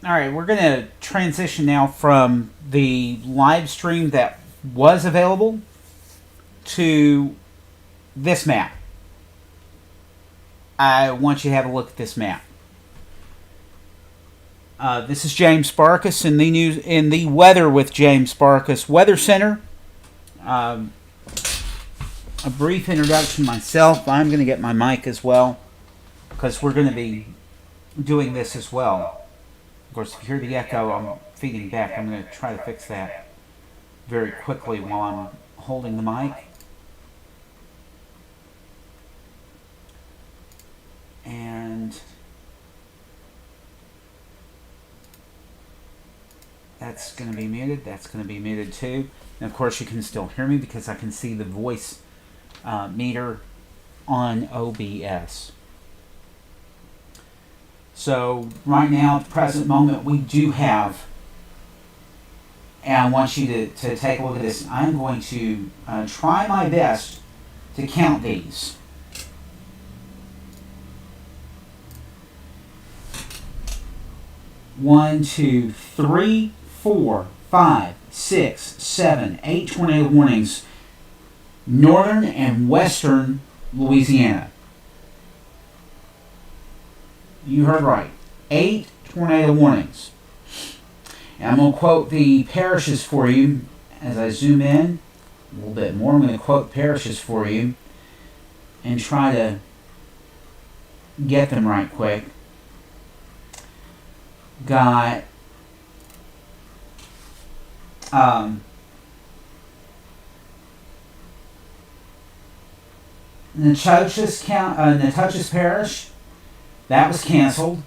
All right, we're going to transition now from the live stream that was available to this map. I want you to have a look at this map. This is James Barcus in the Weather with James Barcus Weather Center. A brief introduction myself. I'm going to get my mic as well because we're going to be doing this as well. Of course, if you hear the echo, I'm feeding back. I'm going to try to fix that very quickly while I'm holding the mic. And that's going to be muted. That's going to be muted too. And of course, you can still hear me because I can see the voice meter on OBS. So right now, at the present moment, we do have, and I want you to take a look at this. I'm going to try my best to count these. One, two, three, 4, 5, 6, 7, 8 tornado warnings, northern and western Louisiana. You heard right. 8 tornado warnings. And I'm going to quote the parishes for you as I zoom in a little bit more. I'm going to quote parishes for you and try to get them right quick. Got Natchitoches Parish, that was canceled.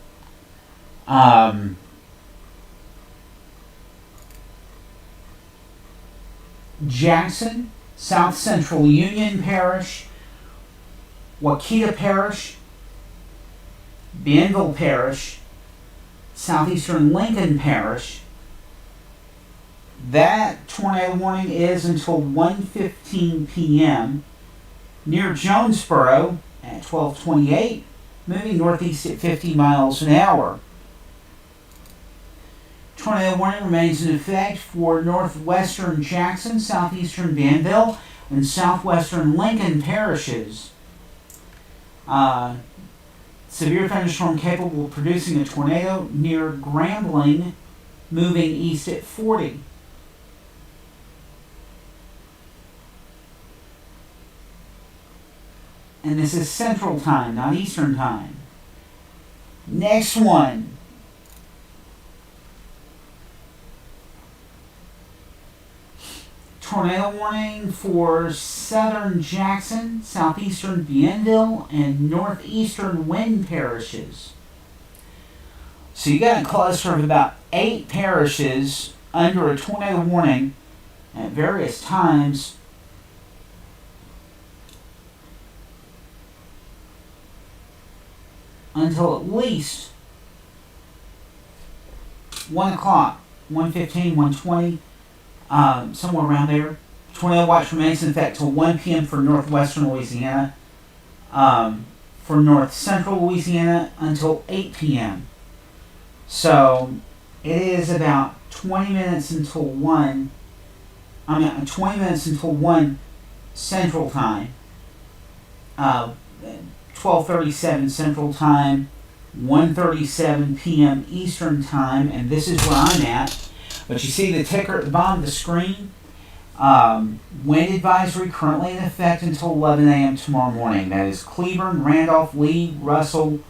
Jackson, South Central Union Parish, Waukita Parish, Bienville Parish, Southeastern Lincoln Parish. That tornado warning is until 1:15 p.m. near Jonesboro at 12:28, moving northeast at 50 miles an hour. Tornado warning remains in effect for northwestern Jackson, southeastern Bienville, and southwestern Lincoln parishes. Severe thunderstorm capable of producing a tornado near Grambling, moving east at 40. And this is Central Time, not Eastern Time. Next one. Tornado warning for southern Jackson, southeastern Bienville, and northeastern Wynn parishes. So you got a cluster of about 8 parishes under a tornado warning at various times. Until at least 1 o'clock, 1:15, 1:20. Somewhere around there. Tornado watch remains in effect till 1 p.m. for northwestern Louisiana. For north central Louisiana until 8 p.m. So it is about 20 minutes until 1. 20 minutes until 1 Central Time. 12:37 Central Time. 1:37 p.m. Eastern Time, and this is where I'm at. But you see the ticker at the bottom of the screen? Wind advisory currently in effect until 11 a.m. tomorrow morning. That is Cleburne, Randolph, Lee, Russell,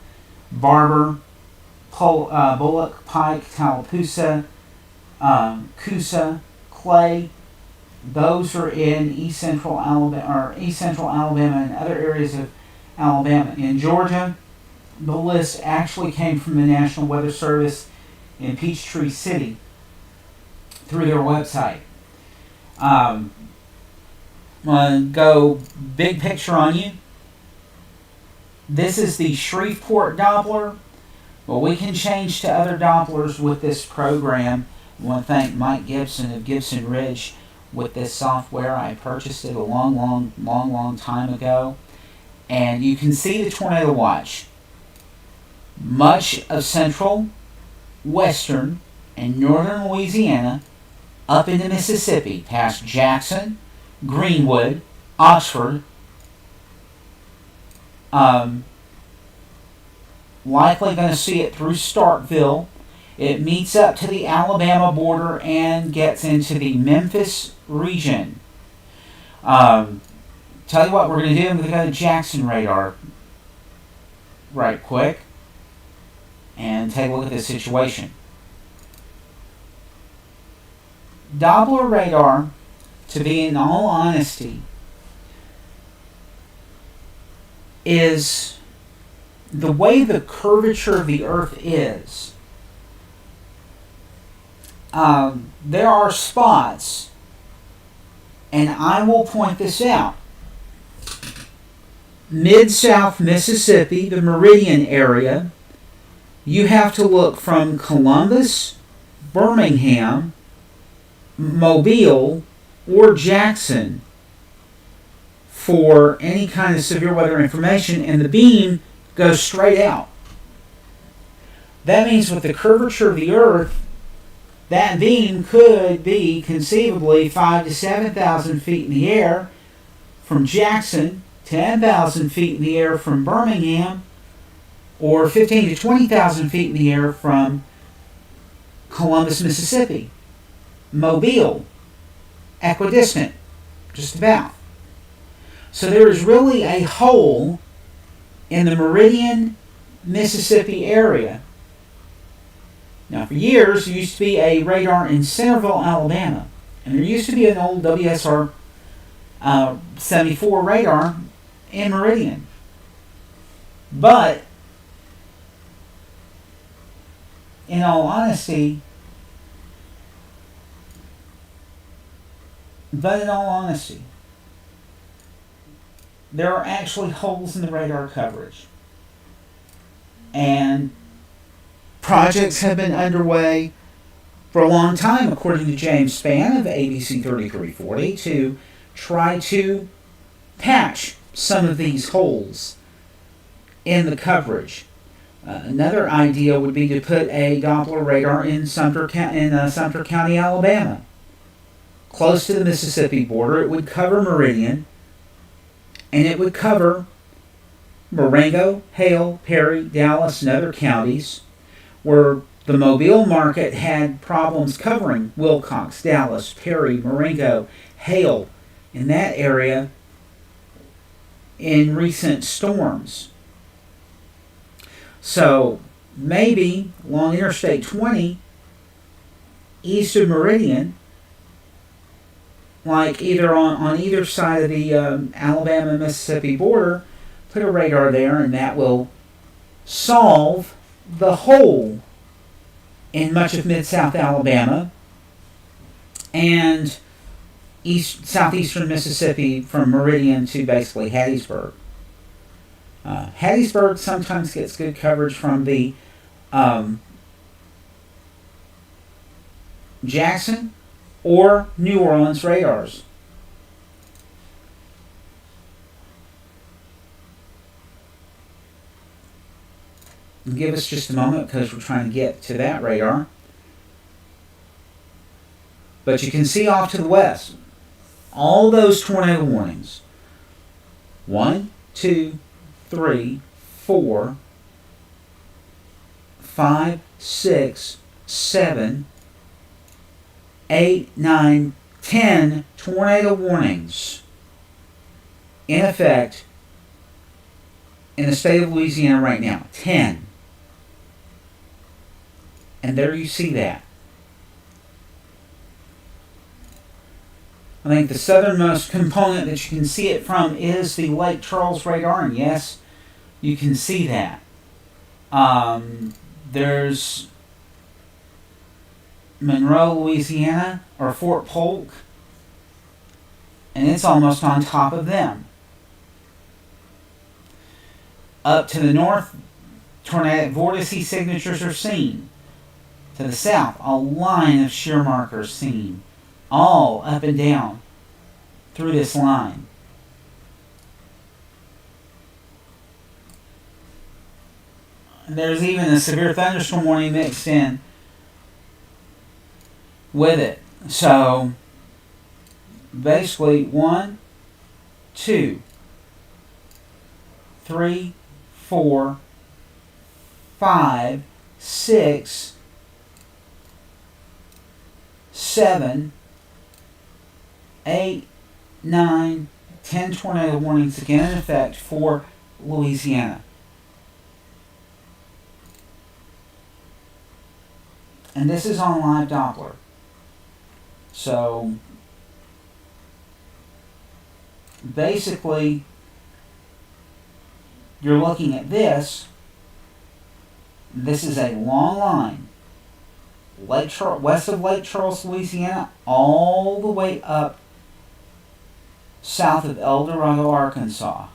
Barber, Bullock, Pike, Tallapoosa, Coosa, Clay. Those are in East Central Alabama and other areas of Alabama. In Georgia, the list actually came from the National Weather Service in Peachtree City through their website. I'm going to go big picture on you. This is the Shreveport Doppler, but we can change to other Dopplers with this program. I want to thank Mike Gibson of Gibson Ridge with this software. I purchased it a long time ago. And you can see the tornado watch. Much of central western and northern Louisiana up into Mississippi, past Jackson, Greenwood, Oxford, likely going to see it through Starkville. It meets up to the Alabama border and gets into the Memphis region. Tell you what we're going to do. I'm going to go to Jackson radar right quick and take a look at this situation. Doppler radar, to be in all honesty, is the way the curvature of the Earth is. There are spots, and I will point this out. Mid-South Mississippi, the Meridian area, you have to look from Columbus, Birmingham, Mobile, or Jackson for any kind of severe weather information, and the beam goes straight out. That means with the curvature of the Earth, that beam could be conceivably 5,000 to 7,000 feet in the air from Jackson, 10,000 feet in the air from Birmingham, or 15,000 to 20,000 feet in the air from Columbus, Mississippi. Mobile, equidistant, just about. So there is really a hole in the Meridian, Mississippi area. Now, for years, there used to be a radar in Centerville, Alabama, and there used to be an old WSR 74 radar in Meridian. But, in all honesty, there are actually holes in the radar coverage. And projects have been underway for a long time, according to James Spann of ABC 3340, to try to patch some of these holes in the coverage. Another idea would be to put a Doppler radar in Sumter County, Alabama, close to the Mississippi border. It would cover Meridian, and it would cover Marengo, Hale, Perry, Dallas, and other counties where the Mobile market had problems covering Wilcox, Dallas, Perry, Marengo, Hale, in that area in recent storms. So maybe along Interstate 20, east of Meridian, like either on either side of the Alabama-Mississippi border, put a radar there, and that will solve the hole in much of Mid-South Alabama and southeastern Mississippi from Meridian to basically Hattiesburg. Hattiesburg sometimes gets good coverage from the Jackson or New Orleans radars. Give us just a moment because we're trying to get to that radar. But you can see off to the west all those tornado warnings. 1, 2, 3, 4, 5, 6, 7, 8, 9, 10 tornado warnings in effect in the state of Louisiana right now. 10. And there you see that. I think the southernmost component that you can see it from is the Lake Charles radar, and yes, you can see that. There's Monroe, Louisiana, or Fort Polk, and it's almost on top of them. Up to the north, tornadic vortice signatures are seen. To the south, a line of shear markers seen, all up and down through this line. And there's even a severe thunderstorm warning mixed in with it. So basically 1, 2, 3, 4, 5, 6, 7, 8, 9, 10 tornado warnings again in effect for Louisiana. And this is on live Doppler. So basically, you're looking at this. This is a long line. West of Lake Charles, Louisiana, all the way up south of El Dorado, Arkansas.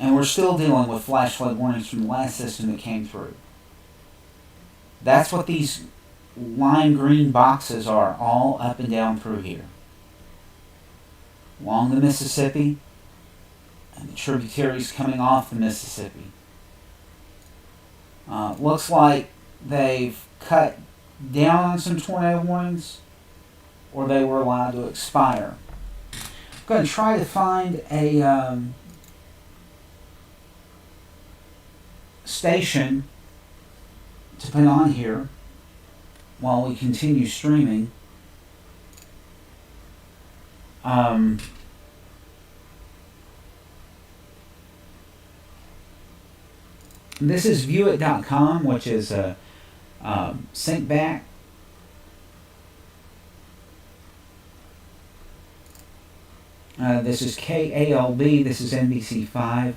And we're still dealing with flash flood warnings from the last system that came through. That's what these lime green boxes are all up and down through here. Along the Mississippi and the tributaries coming off the Mississippi. Looks like they've cut down on some tornado warnings, or they were allowed to expire. I'm going to try to find a station to put on here while we continue streaming. This is viewit.com, which is a sync back. This is KALB, this is NBC5,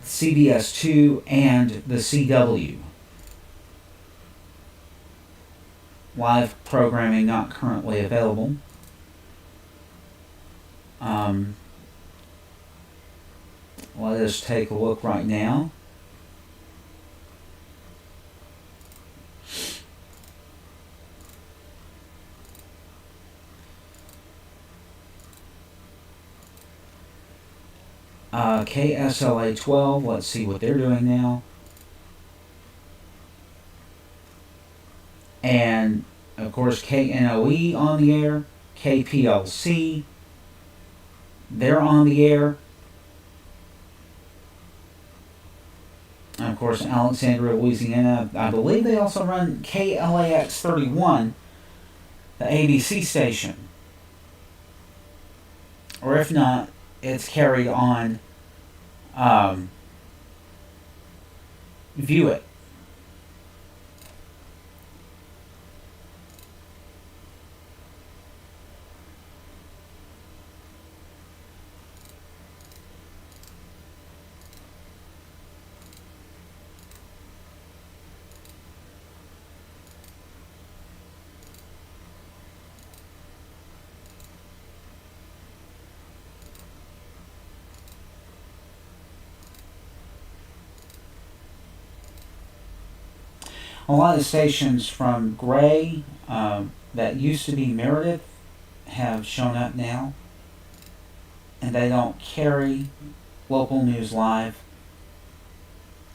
CBS2, and the CW. Live programming not currently available. Let us take a look right now. KSLA 12, let's see what they're doing now. And, of course, KNOE on the air, KPLC, they're on the air. And, of course, Alexandria, Louisiana, I believe they also run KLAX 31, the ABC station. Or if not, it's carried on View It. A lot of stations from Gray that used to be Meredith have shown up now, and they don't carry local news live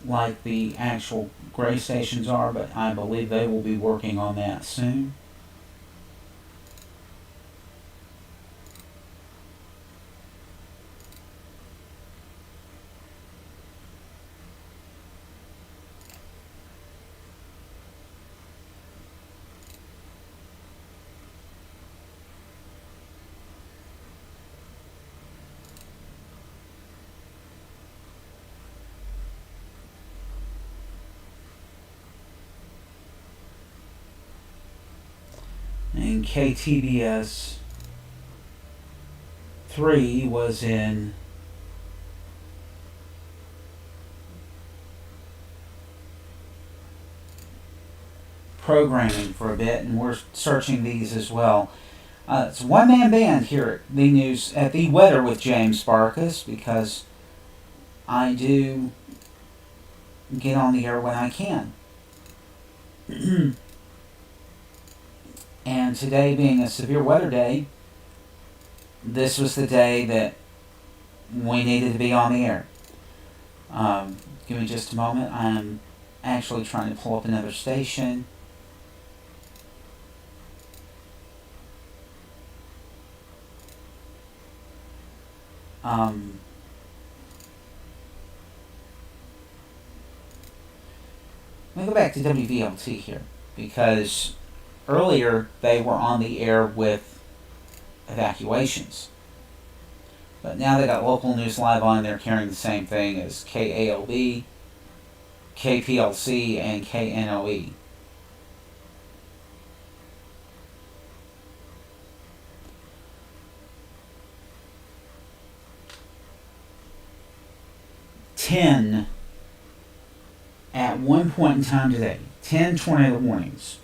like the actual Gray stations are, but I believe they will be working on that soon. And KTBS 3 was in programming for a bit, and we're searching these as well. It's a one-man band here at the news at the weather with James Barcus, because I do get on the air when I can. And today being a severe weather day, this was the day that we needed to be on the air. Give me just a moment. I'm actually trying to pull up another station. Let me go back to WVLT here, because earlier they were on the air with evacuations. But now they got local news live on. They're carrying the same thing as KALB, KPLC, and KNOE. At one point in time today, 10 tornado warnings.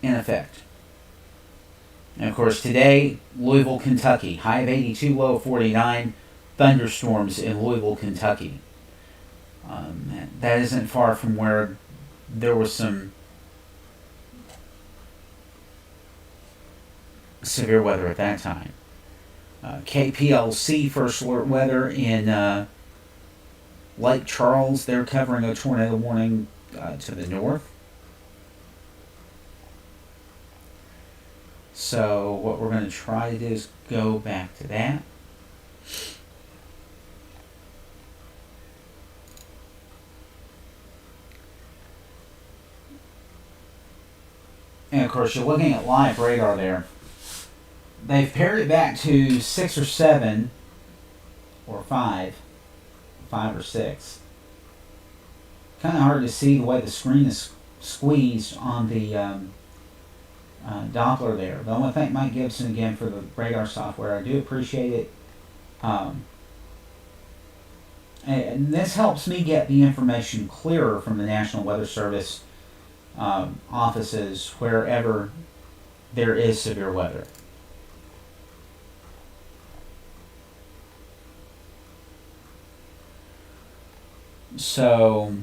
In effect. And of course today, Louisville, Kentucky, high of 82, low of 49, thunderstorms in Louisville, Kentucky. That isn't far from where there was some severe weather at that time. KPLC first alert weather in Lake Charles. They're covering a tornado warning to the north. So what we're going to try to do is go back to that. And of course, you're looking at live radar there. They've paired it back to 6 or 7 or 5 or 6. Kind of hard to see the way the screen is squeezed on the Doppler there. But I want to thank Mike Gibson again for the radar software. I do appreciate it. And this helps me get the information clearer from the National Weather Service offices wherever there is severe weather. So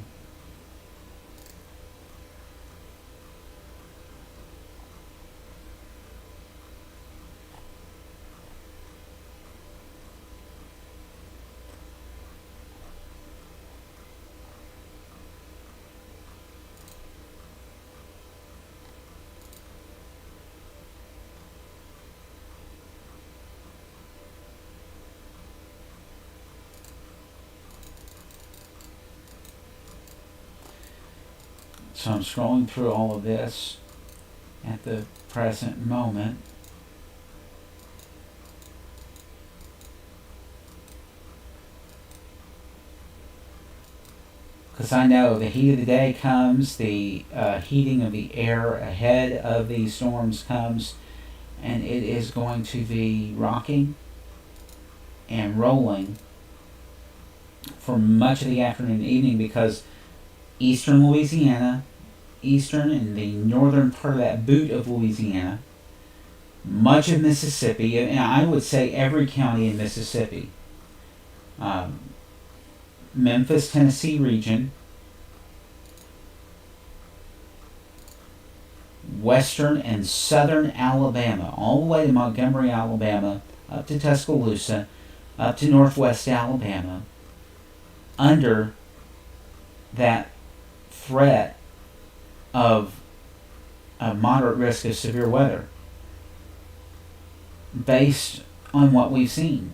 I'm scrolling through all of this at the present moment. Because I know the heat of the day comes, the heating of the air ahead of these storms comes, and it is going to be rocking and rolling for much of the afternoon and evening, because eastern Louisiana, eastern and the northern part of that boot of Louisiana, much of Mississippi, and I would say every county in Mississippi, Memphis, Tennessee region, western and southern Alabama, all the way to Montgomery, Alabama, up to Tuscaloosa, up to northwest Alabama, under that threat of a moderate risk of severe weather based on what we've seen.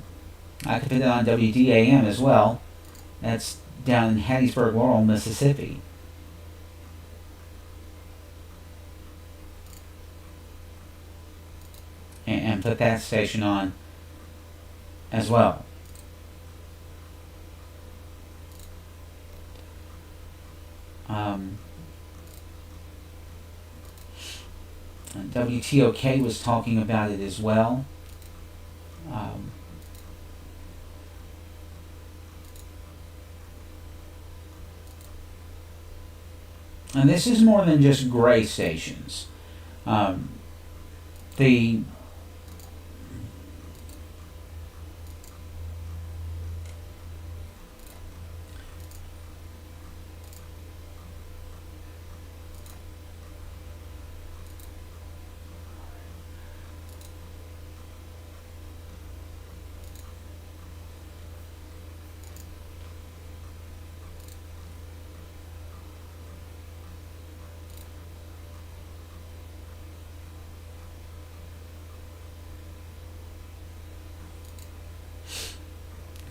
I could put it on WDAM as well. That's down in Hattiesburg, Laurel, Mississippi. And put that station on as well. WTOK was talking about it as well. And this is more than just gray stations. The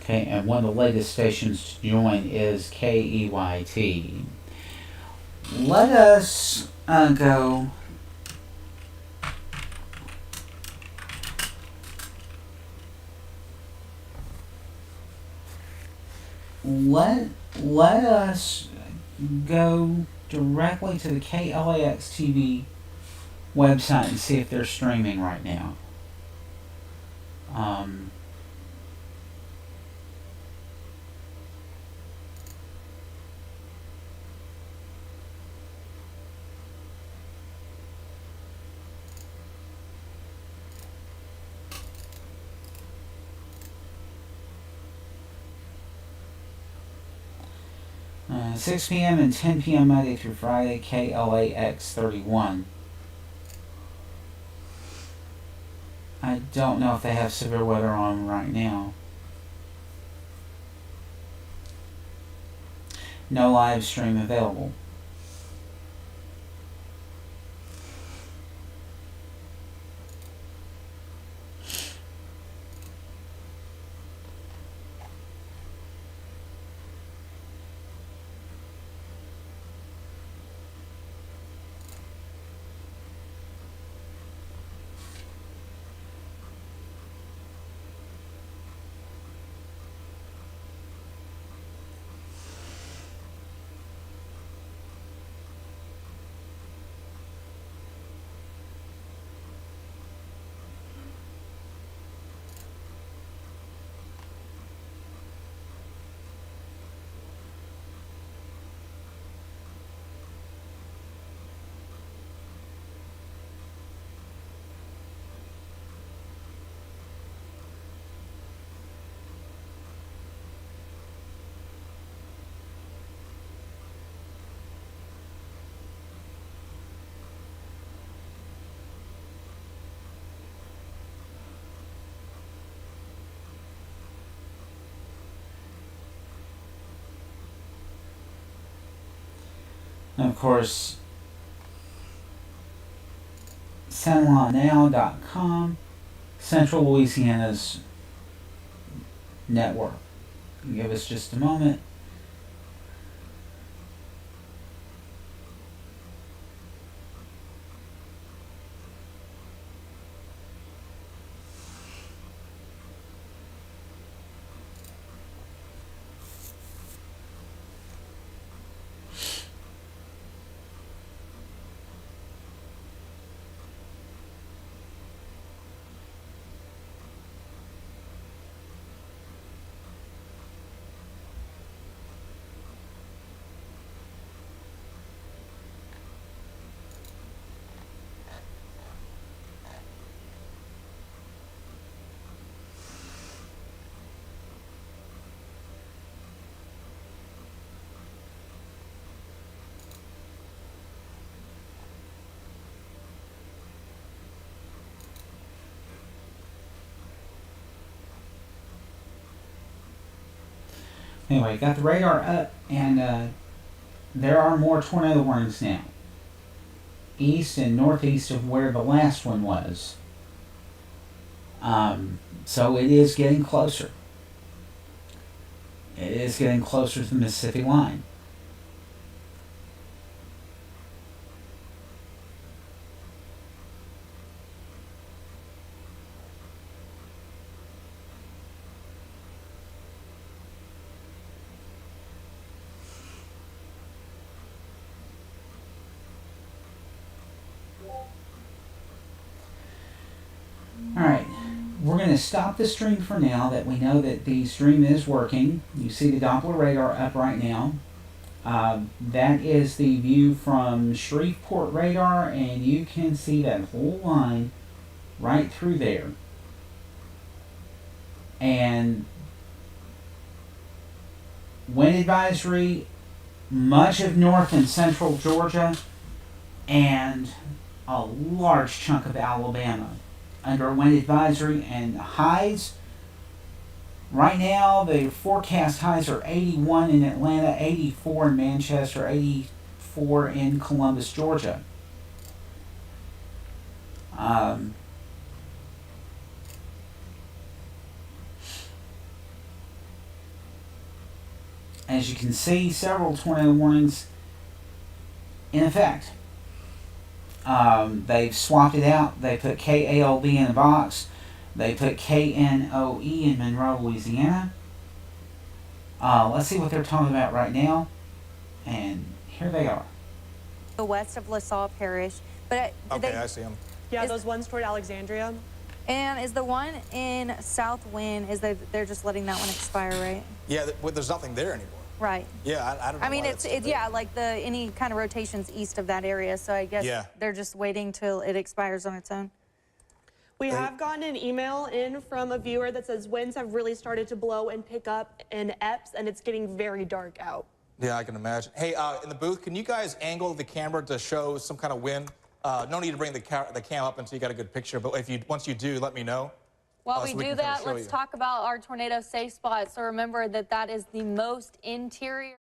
Okay, and one of the latest stations to join is KEYT. Let us go. Let us go directly to the KLAX TV website and see if they're streaming right now. 6 p.m. and 10 p.m. Monday through Friday, KLAX 31. I don't know if they have severe weather on right now. No live stream available. And of course, SanJuanNow.com, Central Louisiana's network. Give us just a moment. Anyway, got the radar up, and there are more tornado warnings now. East and northeast of where the last one was. So it is getting closer. It is getting closer to the Mississippi line. Alright, we're going to stop the stream for now that we know that the stream is working. You see the Doppler radar up right now. That is the view from Shreveport radar, and you can see that whole line right through there. And wind advisory, much of north and central Georgia, and a large chunk of Alabama under a wind advisory. And highs, right now the forecast highs are 81 in Atlanta, 84 in Manchester, 84 in Columbus, Georgia. as you can see, several tornado warnings in effect. They've swapped it out. They put KALB in a box. They put KNOE in Monroe, Louisiana. Let's see what they're talking about right now. And here they are. The west of LaSalle Parish. But okay, I see them. Yeah, those ones toward Alexandria. And is the one in South Wind, they're just letting that one expire, right? Yeah, there's nothing there anymore. Right. Yeah, I don't know. I mean, it's yeah, like any kind of rotations east of that area. So I guess they're just waiting till it expires on its own. We have gotten an email in from a viewer that says winds have really started to blow and pick up in Epps, and it's getting very dark out. Yeah, I can imagine. Hey, in the booth, can you guys angle the camera to show some kind of wind? No need to bring the cam up until you got a good picture, but once you do, let me know. While we do that, let's talk about our tornado safe spot. So remember that is the most interior.